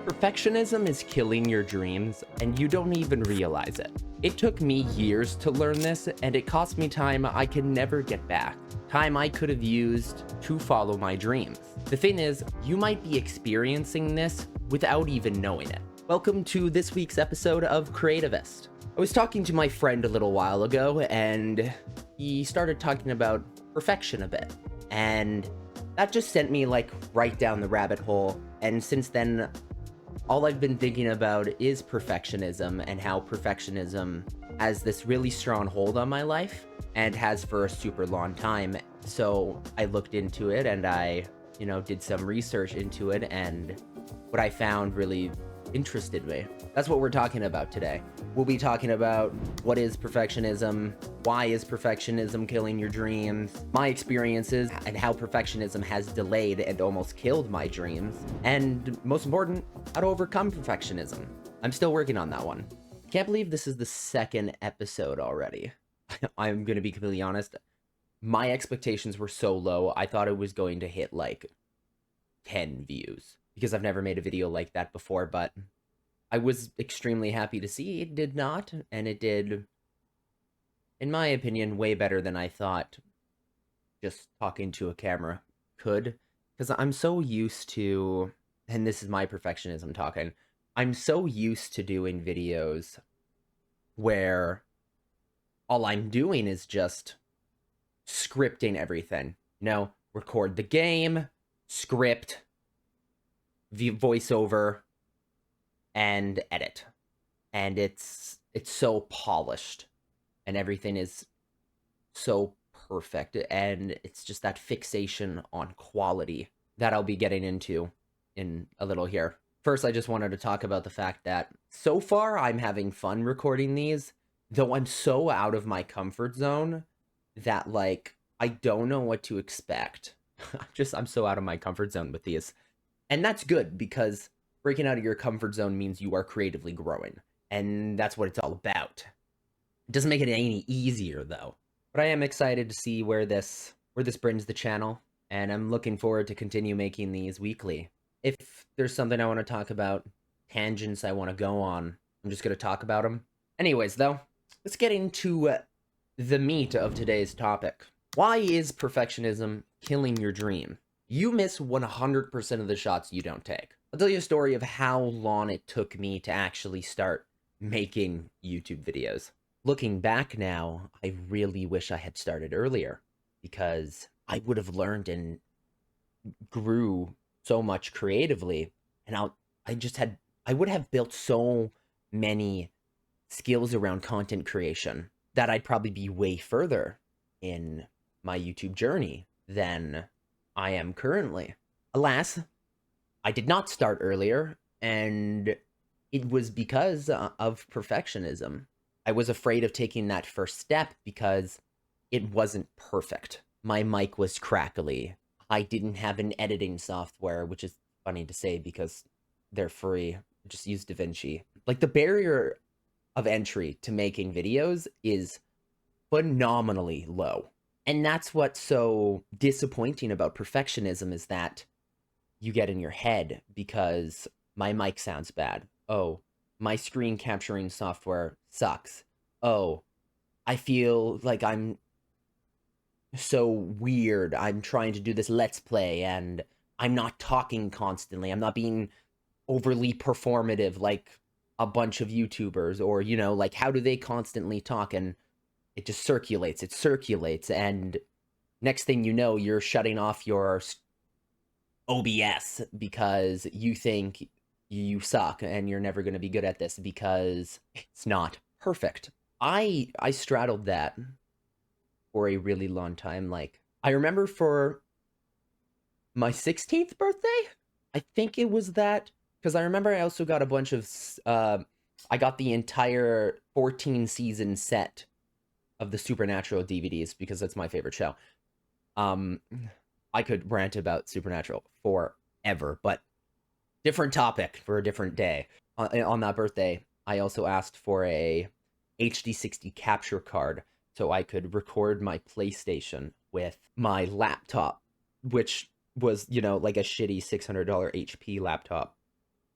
Perfectionism is killing your dreams, and you don't even realize it. It took me years to learn this, and it cost me time I can never get back. Time I could have used to follow my dreams. The thing is, you might be experiencing this without even knowing it. Welcome to this week's episode of Creativist. I was talking to my friend a little while ago, and he started talking about perfection a bit. And that just sent me right down the rabbit hole. And since then, all I've been thinking about is perfectionism and how perfectionism has this really strong hold on my life and has for a super long time. So I looked into it and I, did some research into it, and what I found really interested me. That's what we're talking about today. We'll be talking about what is perfectionism, why is perfectionism killing your dreams, my experiences, and how perfectionism has delayed and almost killed my dreams, and most important, how to overcome perfectionism. I'm still working on that one. Can't believe this is the second episode already. I'm gonna be completely honest. My expectations were so low, I thought it was going to hit 10 views because I've never made a video like that before, but I was extremely happy to see it did not, and it did, in my opinion, way better than I thought just talking to a camera could, because I'm so used to, and this is my perfectionism talking, I'm so used to doing videos where all I'm doing is just scripting everything. Record the game, script, voiceover, and edit. And it's so polished and everything is so perfect, and it's just that fixation on quality that I'll be getting into in a little here. First, I just wanted to talk about the fact that so far I'm having fun recording these, though I'm so out of my comfort zone that I don't know what to expect. I'm so out of my comfort zone with these. And that's good, because breaking out of your comfort zone means you are creatively growing. And that's what it's all about. It doesn't make it any easier, though. But I am excited to see where this brings the channel. And I'm looking forward to continue making these weekly. If there's something I want to talk about, tangents I want to go on, I'm just going to talk about them. Anyways, though, let's get into the meat of today's topic. Why is perfectionism killing your dream? You miss 100% of the shots you don't take. I'll tell you a story of how long it took me to actually start making YouTube videos. Looking back now, I really wish I had started earlier, because I would have learned and grew so much creatively, and I would have built so many skills around content creation that I'd probably be way further in my YouTube journey than I am currently. Alas, I did not start earlier, and it was because of perfectionism. I was afraid of taking that first step because it wasn't perfect. My mic was crackly. I didn't have an editing software, which is funny to say because they're free. Just use DaVinci. The barrier of entry to making videos is phenomenally low. And that's what's so disappointing about perfectionism, is that you get in your head because my mic sounds bad. Oh, my screen capturing software sucks. Oh, I feel like I'm so weird. I'm trying to do this Let's Play and I'm not talking constantly. I'm not being overly performative like a bunch of YouTubers, or, how do they constantly talk? And it just circulates. It circulates. And next thing you know, you're shutting off your OBS because you think you suck and you're never going to be good at this because it's not perfect. I straddled that for a really long time. I remember for my 16th birthday, I think it was that, because I remember I also got a bunch of I got the entire 14 season set of the Supernatural DVDs because that's my favorite show. I could rant about Supernatural forever, but different topic for a different day. On that birthday, I also asked for a HD60 capture card so I could record my PlayStation with my laptop, which was, a shitty $600 HP laptop.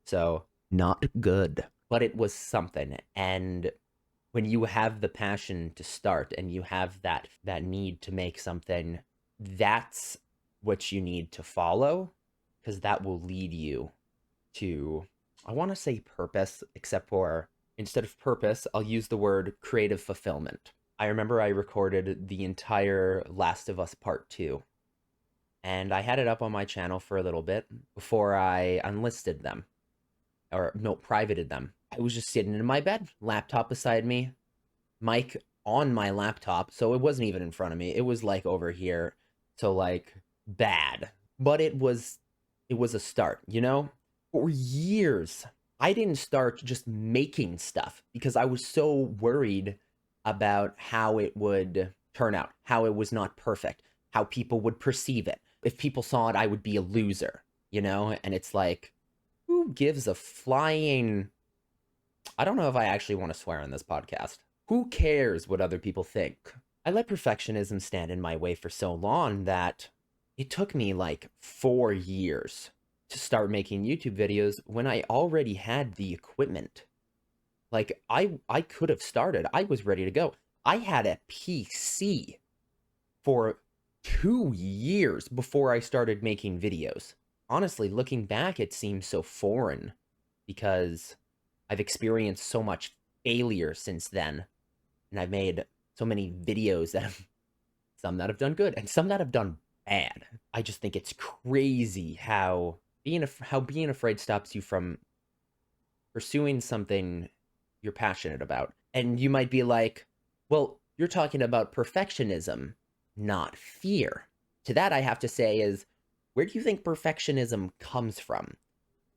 So, not good, but it was something. And when you have the passion to start and you have that need to make something, that's what you need to follow, because that will lead you to, I want to say purpose, except for instead of purpose, I'll use the word creative fulfillment. I remember I recorded the entire Last of Us Part 2, and I had it up on my channel for a little bit before I unlisted them, or no, privated them. I was just sitting in my bed, laptop beside me, mic on my laptop, so it wasn't even in front of me. It was like over here. So like bad. But it was a start, you know? For years, I didn't start just making stuff because I was so worried about how it would turn out, how it was not perfect, how people would perceive it. If people saw it, I would be a loser, you know? And it's like, who gives a flying, I don't know if I actually want to swear on this podcast. Who cares what other people think? I let perfectionism stand in my way for so long that it took me like 4 years to start making YouTube videos when I already had the equipment. Like I could have started. I was ready to go. I had a PC for 2 years before I started making videos. Honestly, looking back, it seems so foreign because I've experienced so much failure since then, and I've made so many videos that have, some that have done good and some that have done bad. I just think it's crazy how being afraid stops you from pursuing something you're passionate about. And you might be like, "Well, you're talking about perfectionism, not fear." To that I have to say is, where do you think perfectionism comes from?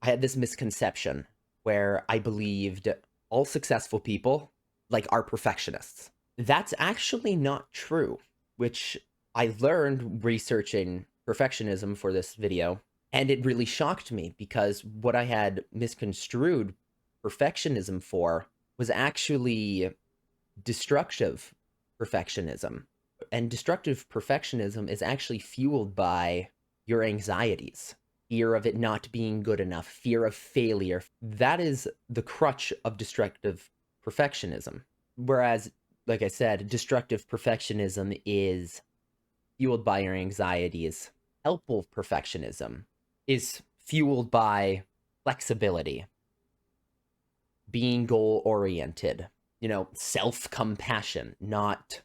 I had this misconception where I believed all successful people like are perfectionists. That's actually not true, which I learned researching perfectionism for this video, and it really shocked me because what I had misconstrued perfectionism for was actually destructive perfectionism. And destructive perfectionism is actually fueled by your anxieties, fear of it not being good enough, fear of failure. That is the crutch of destructive perfectionism. Whereas, like I said, destructive perfectionism is fueled by your anxieties. Helpful perfectionism is fueled by flexibility, being goal oriented, self compassion, not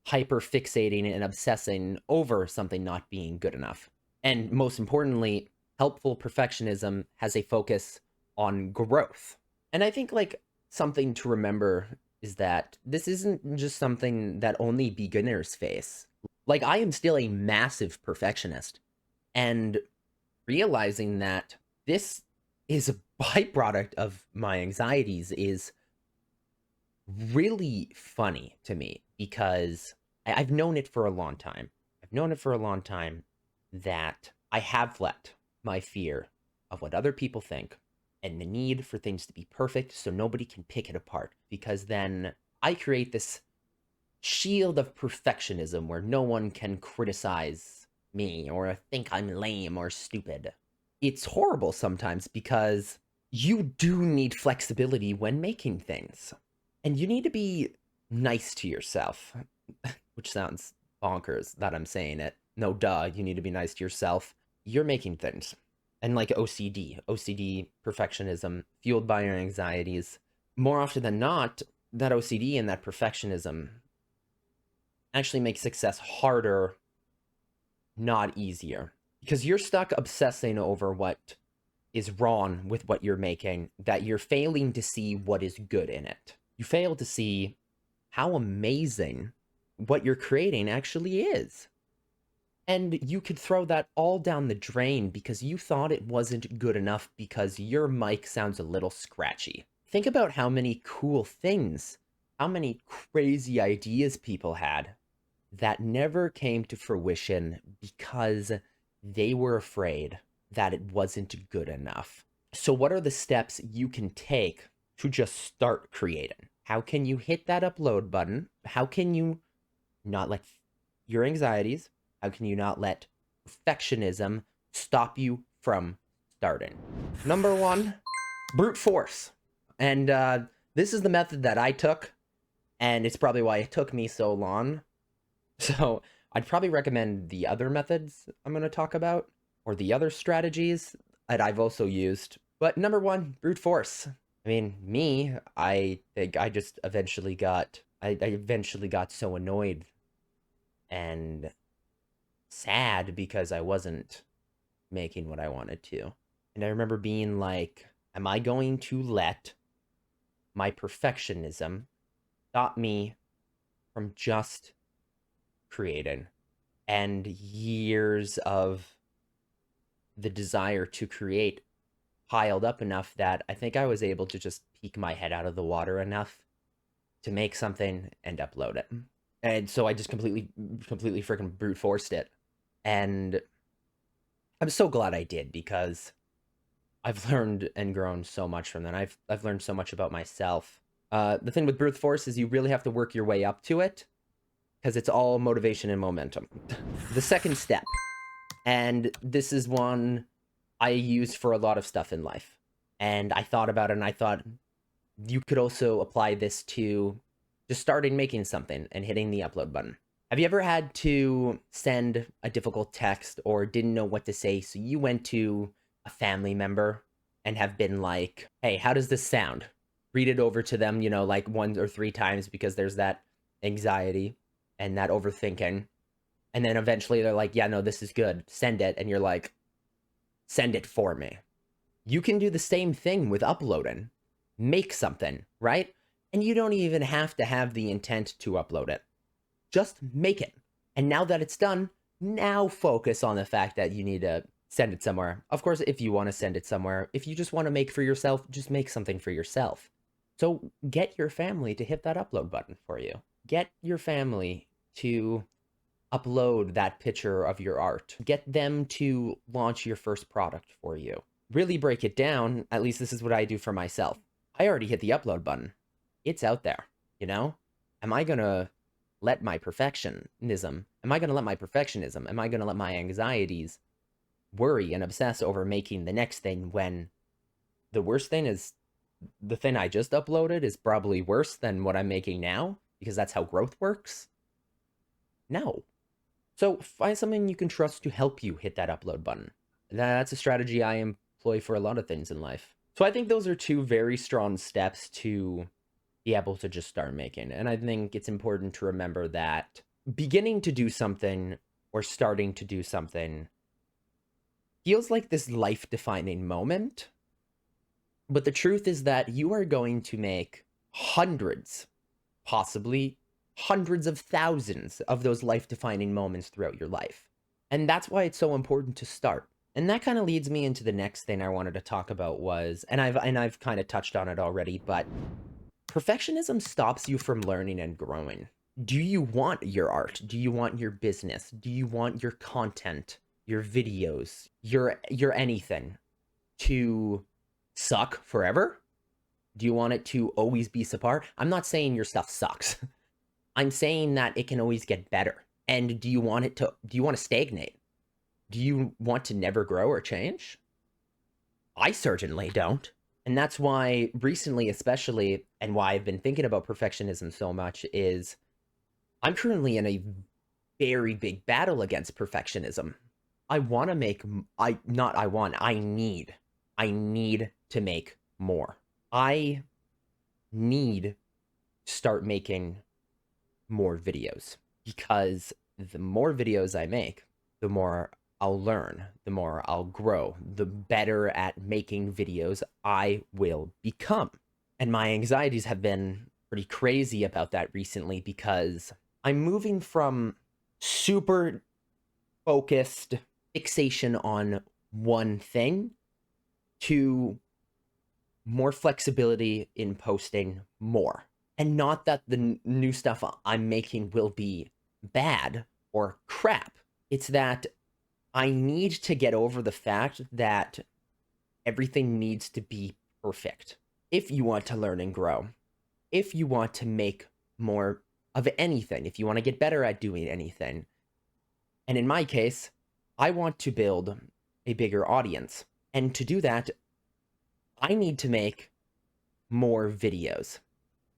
hyper fixating and obsessing over something not being good enough. And most importantly, helpful perfectionism has a focus on growth. And I think, like, something to remember is that this isn't just something that only beginners face. Like, I am still a massive perfectionist, and realizing that this is a byproduct of my anxieties is really funny to me because I've known it for a long time. I've known it for a long time that I have let my fear of what other people think and the need for things to be perfect so nobody can pick it apart, because then I create this shield of perfectionism where no one can criticize me or think I'm lame or stupid. It's horrible sometimes because you do need flexibility when making things. And you need to be nice to yourself, which sounds bonkers that I'm saying it. No, duh, you need to be nice to yourself. You're making things. And like OCD, perfectionism, fueled by your anxieties. More often than not, that OCD and that perfectionism actually makes success harder, not easier. Because you're stuck obsessing over what is wrong with what you're making, that you're failing to see what is good in it. You fail to see how amazing what you're creating actually is. And you could throw that all down the drain because you thought it wasn't good enough because your mic sounds a little scratchy. Think about how many cool things, how many crazy ideas people had that never came to fruition because they were afraid that it wasn't good enough. So, what are the steps you can take to just start creating? How can you hit that upload button? How can you not let your anxieties, how can you not let perfectionism stop you from starting. Number one, brute force. And this is the method that I took, and it's probably why it took me so long. So I'd probably recommend the other methods I'm going to talk about, or the other strategies that I've also used. But number one, brute force. I mean, I think I just eventually I eventually got so annoyed and sad because I wasn't making what I wanted to. And I remember being like, am I going to let my perfectionism stop me from just creating? And years of the desire to create piled up enough that I think I was able to just peek my head out of the water enough to make something and upload it. And so I just completely freaking brute forced it. And I'm so glad I did, because I've learned and grown so much from that. I've learned so much about myself. The thing with brute force is you really have to work your way up to it, because it's all motivation and momentum. The second step, and this is one I use for a lot of stuff in life, and I thought about it, and I thought you could also apply this to just starting making something and hitting the upload button. Have you ever had to send a difficult text or didn't know what to say, so you went to a family member and have been like, hey, how does this sound? Read it over to them, like 1 or 3 times, because there's that anxiety and that overthinking. And then eventually they're like, yeah, no, this is good. Send it. And you're like, send it for me. You can do the same thing with uploading. Make something, right? And you don't even have to have the intent to upload it. Just make it. And now that it's done, now focus on the fact that you need to send it somewhere. Of course, if you want to send it somewhere, if you just want to make for yourself, just make something for yourself. So get your family to hit that upload button for you. Get your family to upload that picture of your art. Get them to launch your first product for you. Really break it down. At least this is what I do for myself. I already hit the upload button. It's out there, Am I going to let my perfectionism, am I going to let my anxieties worry and obsess over making the next thing, when the worst thing is the thing I just uploaded is probably worse than what I'm making now, because that's how growth works? No. So find something you can trust to help you hit that upload button. That's a strategy I employ for a lot of things in life. So I think those are two very strong steps to be able to just start making. And I think it's important to remember that beginning to do something or starting to do something feels like this life-defining moment. But the truth is that you are going to make hundreds, possibly hundreds of thousands of those life-defining moments throughout your life. And that's why it's so important to start. And that kind of leads me into the next thing I wanted to talk about was, and I've kind of touched on it already, but perfectionism stops you from learning and growing. Do you want your art? Do you want your business? Do you want your content, your videos, your anything to suck forever? Do you want it to always be subpar? I'm not saying your stuff sucks. I'm saying that it can always get better. And do you want to stagnate? Do you want to never grow or change? I certainly don't. And that's why recently, especially, and why I've been thinking about perfectionism so much, is I'm currently in a very big battle against perfectionism. I want to make, I need to make more. I need to start making more videos, because the more videos I make, the more I'll learn, the more I'll grow, the better at making videos I will become. And my anxieties have been pretty crazy about that recently, because I'm moving from super focused fixation on one thing to more flexibility in posting more. And not that the new stuff I'm making will be bad or crap. It's that I need to get over the fact that everything needs to be perfect. If you want to learn and grow, if you want to make more of anything, if you want to get better at doing anything, and in my case, I want to build a bigger audience. And to do that, I need to make more videos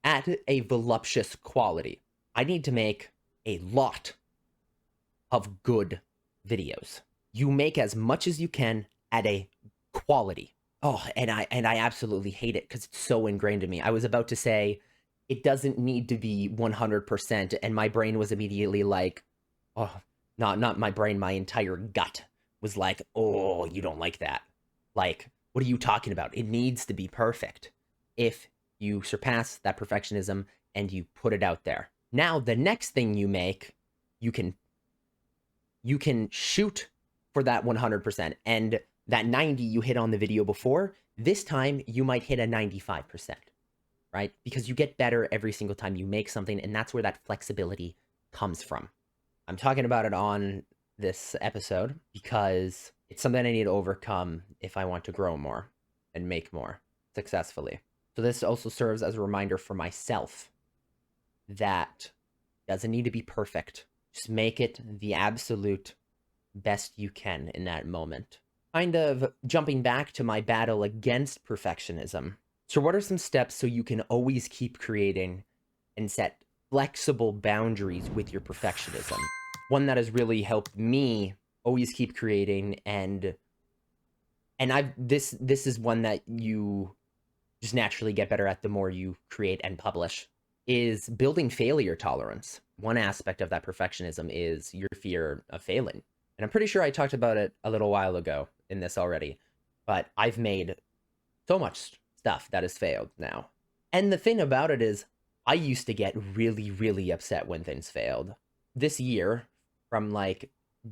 at a voluptuous quality. I need to make a lot of good videos. You make as much as you can at a quality. Oh, and I absolutely hate it because it's so ingrained in me. I was about to say it doesn't need to be 100%, and my brain was immediately like, oh, not my brain, my entire gut was like, oh, you don't like that. Like, what are you talking about? It needs to be perfect. If you surpass that perfectionism and you put it out there. Now, the next thing you make, you can you can shoot for that 100%, and that 90 you hit on the video before, this time you might hit a 95%, right? Because you get better every single time you make something, and that's where that flexibility comes from. I'm talking about it on this episode because it's something I need to overcome if I want to grow more and make more successfully. So this also serves as a reminder for myself that it doesn't need to be perfect. Just make it the absolute best you can in that moment. Kind of jumping back to my battle against perfectionism. So what are some steps so you can always keep creating and set flexible boundaries with your perfectionism? One that has really helped me always keep creating, and I've this is one that you just naturally get better at the more you create and publish, is building failure tolerance. One aspect of that perfectionism is your fear of failing. And I'm pretty sure I talked about it a little while ago in this already, but I've made so much stuff that has failed now. And the thing about it is, I used to get really, really upset when things failed. This year, from like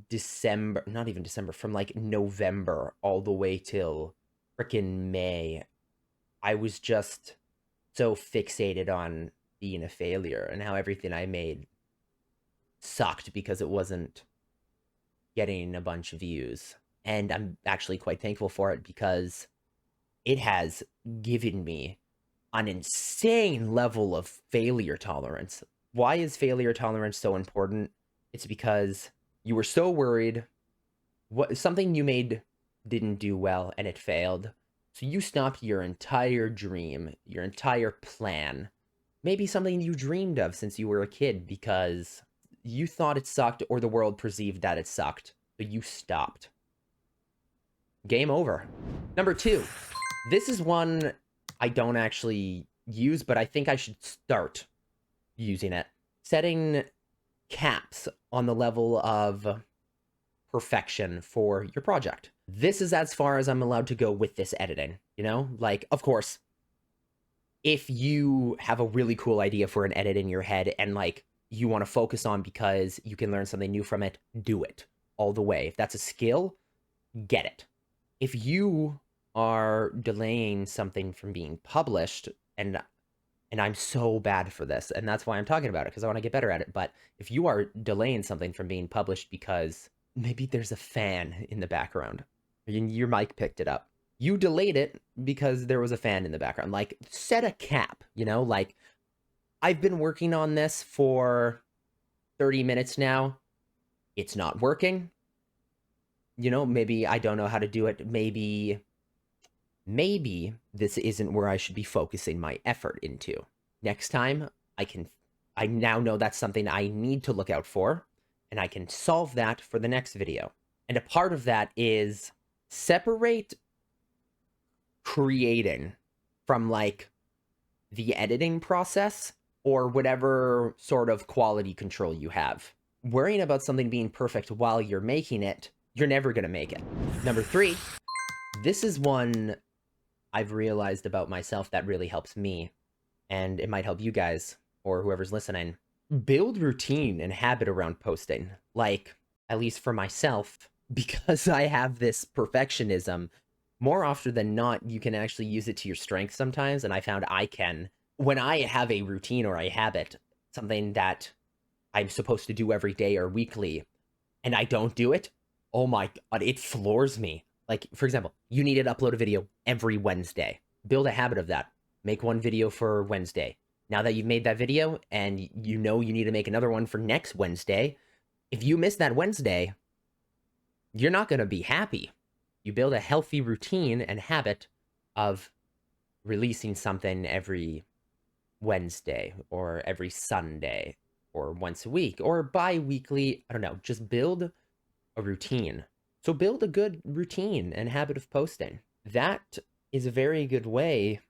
December, not even December, from like November all the way till frickin' May, I was just so fixated on being a failure and how everything I made sucked because it wasn't getting a bunch of views. And I'm actually quite thankful for it because it has given me an insane level of failure tolerance. Why is failure tolerance so important? It's because you were so worried what something you made didn't do well and it failed. So you stopped your entire dream, your entire plan, maybe something you dreamed of since you were a kid because you thought it sucked or the world perceived that it sucked. So you stopped. Game over. Number two, this is one I don't actually use, but I think I should start using it. Setting caps on the level of perfection for your project. This is as far as I'm allowed to go with this editing, you know? Like, of course, if you have a really cool idea for an edit in your head and like you want to focus on because you can learn something new from it, do it all the way. If that's a skill, get it. If you are delaying something from being published, and I'm so bad for this, and that's why I'm talking about it, because I want to get better at it. But if you are delaying something from being published because maybe there's a fan in the background, your mic picked it up, you delayed it because there was a fan in the background. Like, set a cap, you know? Like, I've been working on this for 30 minutes now. It's not working. You know, maybe I don't know how to do it. Maybe this isn't where I should be focusing my effort into. Next time, I now know that's something I need to look out for, and I can solve that for the next video. And a part of that is separate creating from like the editing process or whatever sort of quality control you have. Worrying about something being perfect while you're making it, you're never going to make it. Number three, this is one I've realized about myself that really helps me, and it might help you guys or whoever's listening. Build routine and habit around posting. Like, at least for myself, because I have this perfectionism, more often than not, you can actually use it to your strength sometimes. And I found I can, when I have a routine or a habit, something that I'm supposed to do every day or weekly, and I don't do it, oh my God, it floors me. Like, for example, you need to upload a video every Wednesday. Build a habit of that. Make one video for Wednesday. Now that you've made that video and you know you need to make another one for next Wednesday, if you miss that Wednesday, you're not going to be happy. You build a healthy routine and habit of releasing something every Wednesday or every Sunday or once a week or bi-weekly. I don't know, just build a routine. So build a good routine and habit of posting. That is a very good way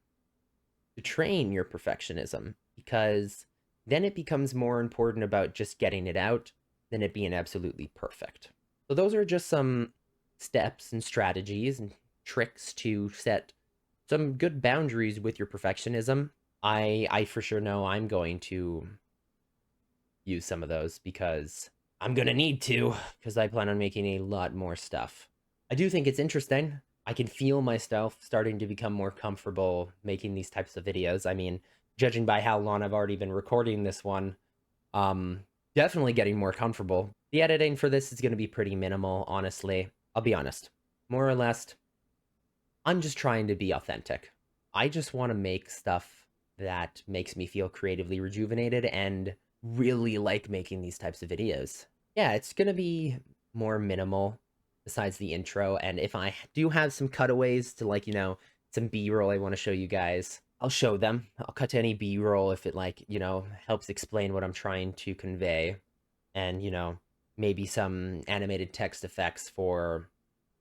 to train your perfectionism because then it becomes more important about just getting it out than it being absolutely perfect. So those are just some steps and strategies and tricks to set some good boundaries with your perfectionism. I for sure know I'm going to use some of those because I'm going to need to because I plan on making a lot more stuff. I do think it's interesting. I can feel myself starting to become more comfortable making these types of videos. I mean, judging by how long I've already been recording this one, um definitely getting more comfortable. The editing for this is going to be pretty minimal, honestly. I'll be honest. More or less, I'm just trying to be authentic. I just want to make stuff that makes me feel creatively rejuvenated and really like making these types of videos. Yeah, it's going to be more minimal besides the intro. And if I do have some cutaways to, like, some B-roll I want to show you guys, I'll show them. I'll cut to any B-roll if it, like, helps explain what I'm trying to convey. And, maybe some animated text effects for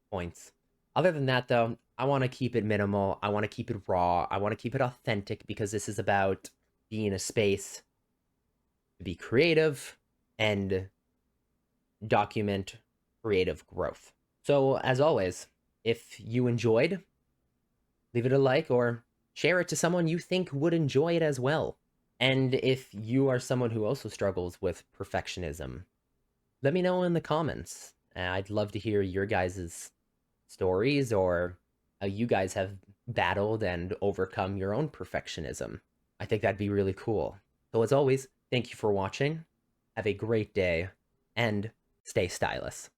points. Other than that, though, I want to keep it minimal. I want to keep it raw. I want to keep it authentic because this is about being a space to be creative and document creative growth. So, as always, if you enjoyed, leave it a like or share it to someone you think would enjoy it as well. And if you are someone who also struggles with perfectionism, let me know in the comments. I'd love to hear your guys' stories or how you guys have battled and overcome your own perfectionism. I think that'd be really cool. So, as always, thank you for watching. Have a great day and stay stylish.